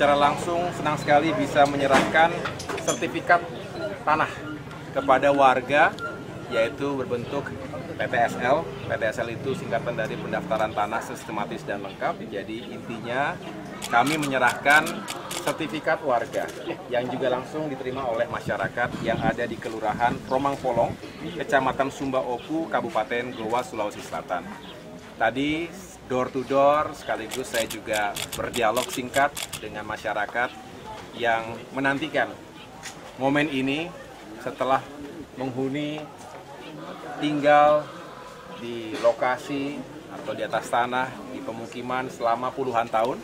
secara langsung senang sekali bisa menyerahkan sertifikat tanah kepada warga, yaitu berbentuk PTSL. PTSL itu singkatan dari pendaftaran tanah sistematis dan lengkap. Jadi intinya kami menyerahkan sertifikat warga yang juga langsung diterima oleh masyarakat yang ada di Kelurahan Romangpolong, Kecamatan Sumba Opu, Kabupaten Goa, Sulawesi Selatan. Tadi door to door sekaligus saya juga berdialog singkat dengan masyarakat yang menantikan momen ini setelah menghuni tinggal di lokasi atau di atas tanah di pemukiman selama puluhan tahun.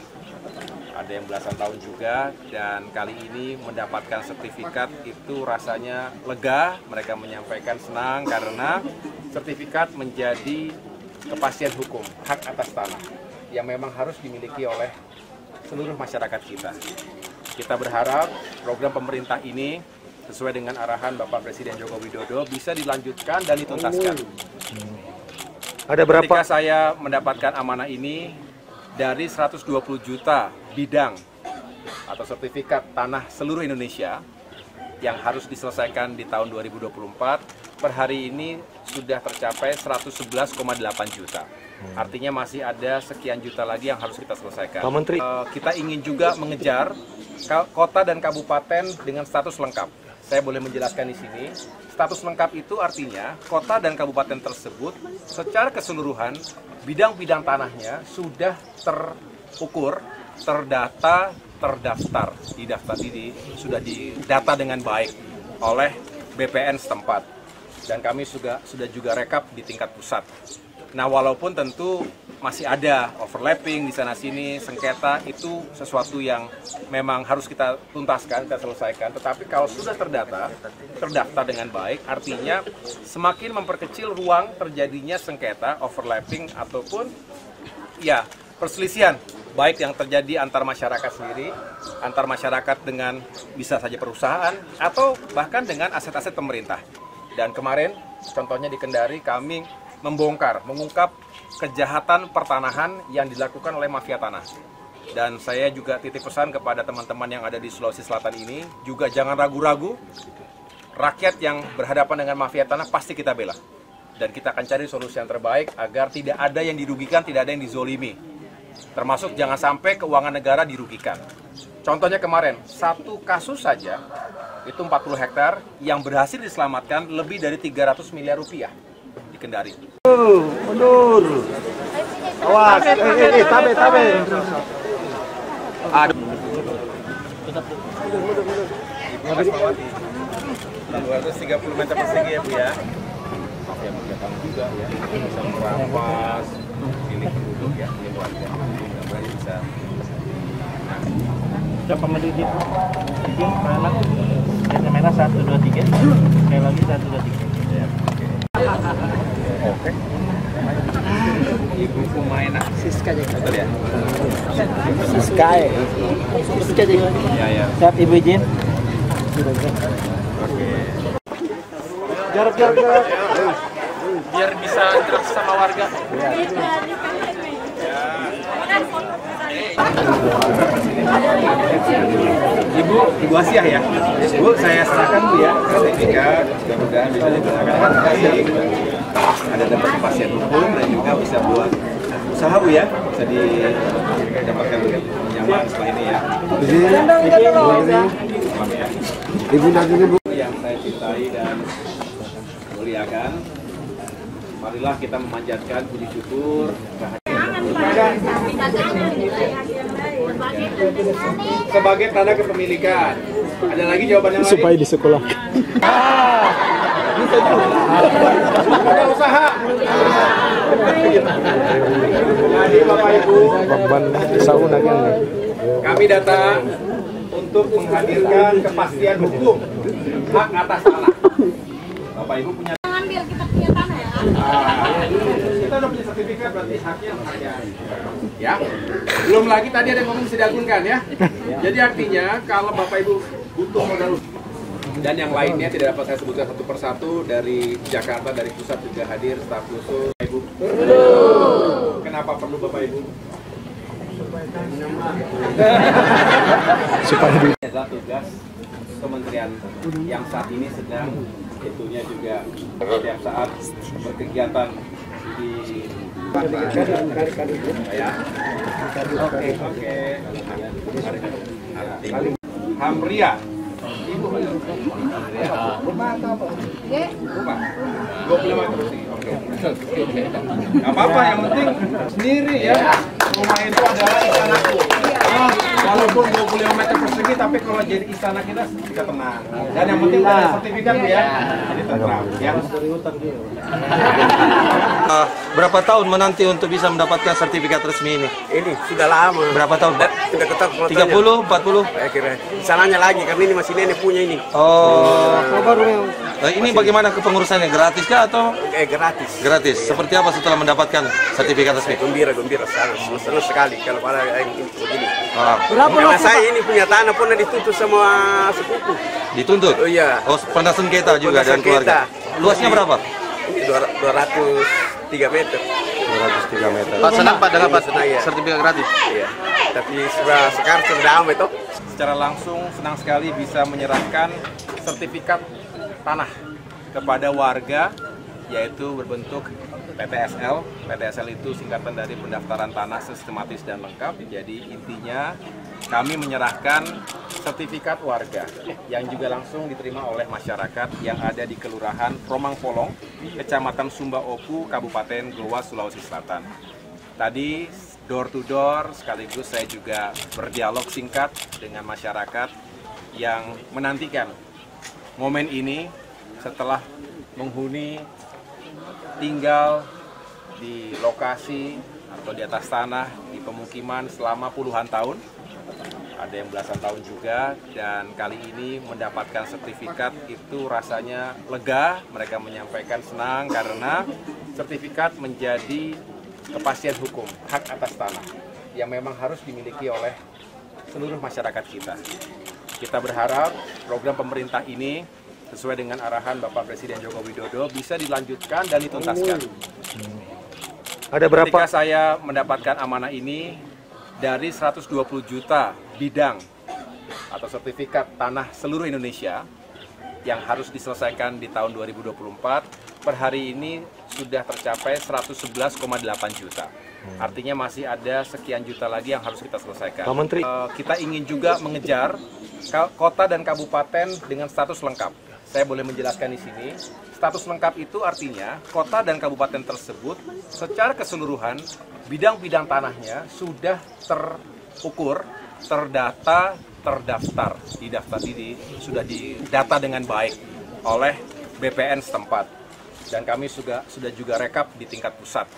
Ada yang belasan tahun juga, dan kali ini mendapatkan sertifikat itu rasanya lega. Mereka menyampaikan senang karena sertifikat menjadi kepastian hukum hak atas tanah yang memang harus dimiliki oleh seluruh masyarakat kita. Kita berharap program pemerintah ini sesuai dengan arahan Bapak Presiden Joko Widodo bisa dilanjutkan dan dituntaskan. Ada berapa? Ketika saya mendapatkan amanah ini, dari 120 juta bidang atau sertifikat tanah seluruh Indonesia yang harus diselesaikan di tahun 2024, per hari ini sudah tercapai 111,8 juta. Artinya masih ada sekian juta lagi yang harus kita selesaikan. Pak Menteri, kita ingin juga mengejar kota dan kabupaten dengan status lengkap. Saya boleh menjelaskan di sini. Status lengkap itu artinya kota dan kabupaten tersebut secara keseluruhan bidang-bidang tanahnya sudah terukur, terdata, terdaftar, sudah didata dengan baik oleh BPN setempat. Dan kami sudah juga rekap di tingkat pusat. Nah, walaupun tentu masih ada overlapping di sana-sini, sengketa, itu sesuatu yang memang harus kita tuntaskan, kita selesaikan. Tetapi kalau sudah terdaftar dengan baik, artinya semakin memperkecil ruang terjadinya sengketa, overlapping, ataupun ya perselisihan, baik yang terjadi antar masyarakat sendiri, antar masyarakat dengan bisa saja perusahaan, atau bahkan dengan aset-aset pemerintah. Dan kemarin, contohnya di Kendari, kami mengungkap kejahatan pertanahan yang dilakukan oleh mafia tanah. Dan saya juga titip pesan kepada teman-teman yang ada di Sulawesi Selatan ini, juga jangan ragu-ragu, rakyat yang berhadapan dengan mafia tanah pasti kita bela. Dan kita akan cari solusi yang terbaik agar tidak ada yang dirugikan, tidak ada yang dizolimi. Termasuk jangan sampai keuangan negara dirugikan. Contohnya kemarin, satu kasus saja, itu 40 hektar yang berhasil diselamatkan lebih dari 300 miliar rupiah. Kendari. Mundur. Awas. Tabe. Aduh. Ibu Asmawati. 230 meter persegi ya, Bu ya. Mafia tahu juga ya. Bisa merampas milik penduduk ya, milik warga. Mudah-mudahan bisa. Siapa mendidik? Izin, mana? Yang merah 1, 2, 3. Sekali lagi 1, 2, 3. Ya, oke. Ibu Kumaina Siska aja. betul ya? Siska aja. Ya. Siap, Ibu izin. Oke. Jarak. Biar bisa interaksi sama warga. Ibu Asiah ya. Bu, saya serahkan Bu ya sertifikat, mudah-mudahan bisa digunakan dengan baik. Ada dapat kepastian hukum dan juga bisa buat usaha Bu ya, bisa didapatkan nyaman setelah ini ya. Ibu dan Ibu Yang saya cintai dan muliakan, marilah kita memanjatkan puji syukur sebagai tanda kepemilikan. Ada lagi jawaban yang lain? supaya di sekolah. Ada usaha. Jadi Bapak Ibu, kami datang untuk menghadirkan kepastian hukum hak atas tanah. Bapak Ibu punya Ambil kita punya tanah ya. kita udah punya sertifikat, berarti haknya ya. Belum lagi tadi ada yang ngomong bisa diagunkan ya. Jadi artinya kalau Bapak Ibu butuh modal dan yang lainnya tidak dapat saya sebutkan satu persatu, dari Jakarta, dari pusat juga hadir staf khusus. Ibu, kenapa perlu Bapak Ibu? adalah tugas kementerian yang saat ini sedang tentunya juga setiap saat berkegiatan di ya. Oke. Hamria. Ibu rumah atau apa? Rumah. 25 meter persegi. Oke. Gak apa-apa, yang penting sendiri ya. Rumah itu adalah istanaku. Walaupun 25 meter persegi, tapi kalau jadi istana kita tenang. Dan yang penting ada sertifikat ya. Jadi tenang ya. Berapa tahun menanti untuk bisa mendapatkan sertifikat resmi ini? Ini sudah lama. Berapa tahun, Pak? Sudah ketok 30, 40? Saya kira. Sananya lagi karena ini masih nenek punya ini. Oh, ini bagaimana kepengurusannya? Gratis kah atau? Gratis. Gratis. Seperti apa setelah mendapatkan sertifikat resmi? Gembira, senang sekali kalau pada ini begini. Berapa Karena saya ini punya tanah pernah dituntut sama sepupu. Dituntut? Oh iya. Oh, pernah sengketa juga Pernah dan keluarga. sengketa. Luasnya berapa? Ini 203 meter. 203 meter. Pak, senang Pak dengan Pak sertifikat gratis? Iya. Tapi sekarang sudah damai toh. Secara langsung senang sekali bisa menyerahkan sertifikat tanah kepada warga, yaitu berbentuk PTSL. PTSL itu singkatan dari pendaftaran tanah sistematis dan lengkap. Jadi intinya kami menyerahkan sertifikat warga yang juga langsung diterima oleh masyarakat yang ada di Kelurahan Romangpolong, Kecamatan Sumba Opu, Kabupaten Goa, Sulawesi Selatan. Tadi door to door sekaligus saya juga berdialog singkat dengan masyarakat yang menantikan momen ini setelah menghuni tinggal di lokasi atau di atas tanah di pemukiman selama puluhan tahun, ada yang belasan tahun juga, dan kali ini mendapatkan sertifikat itu rasanya lega. Mereka menyampaikan senang karena sertifikat menjadi kepastian hukum hak atas tanah yang memang harus dimiliki oleh seluruh masyarakat kita. Kita berharap program pemerintah ini sesuai dengan arahan Bapak Presiden Joko Widodo bisa dilanjutkan dan dituntaskan. Ada berapa? Ketika saya mendapatkan amanah ini dari 120 juta bidang atau sertifikat tanah seluruh Indonesia yang harus diselesaikan di tahun 2024, per hari ini sudah tercapai 111,8 juta. Artinya masih ada sekian juta lagi yang harus kita selesaikan. Pak Menteri, kita ingin juga mengejar kota dan kabupaten dengan status lengkap. Saya boleh menjelaskan di sini. Status lengkap itu artinya kota dan kabupaten tersebut secara keseluruhan bidang-bidang tanahnya sudah terukur, terdata, terdaftar, sudah didata dengan baik oleh BPN setempat. Dan kami sudah juga rekap di tingkat pusat.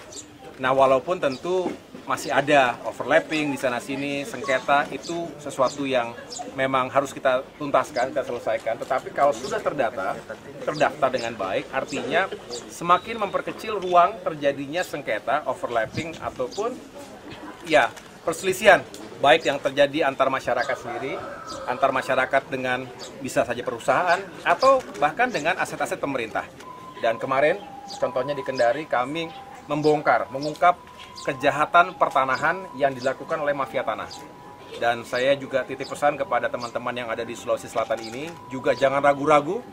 Nah, walaupun tentu masih ada overlapping di sana-sini, sengketa, itu sesuatu yang memang harus kita tuntaskan, kita selesaikan. Tetapi kalau sudah terdaftar dengan baik, artinya semakin memperkecil ruang terjadinya sengketa, overlapping, ataupun ya perselisihan, baik yang terjadi antar masyarakat sendiri, antar masyarakat dengan bisa saja perusahaan, atau bahkan dengan aset-aset pemerintah. Dan kemarin, contohnya di Kendari, kami mengungkap kejahatan pertanahan yang dilakukan oleh mafia tanah. Dan saya juga titip pesan kepada teman-teman yang ada di Sulawesi Selatan ini, juga jangan ragu-ragu,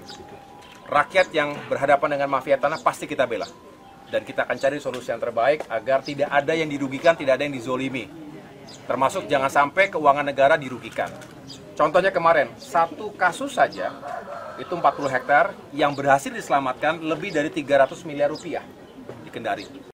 rakyat yang berhadapan dengan mafia tanah pasti kita bela. Dan kita akan cari solusi yang terbaik agar tidak ada yang dirugikan, tidak ada yang dizolimi. Termasuk jangan sampai keuangan negara dirugikan. Contohnya kemarin, satu kasus saja, itu 40 hektar yang berhasil diselamatkan lebih dari 300 miliar rupiah di Kendari.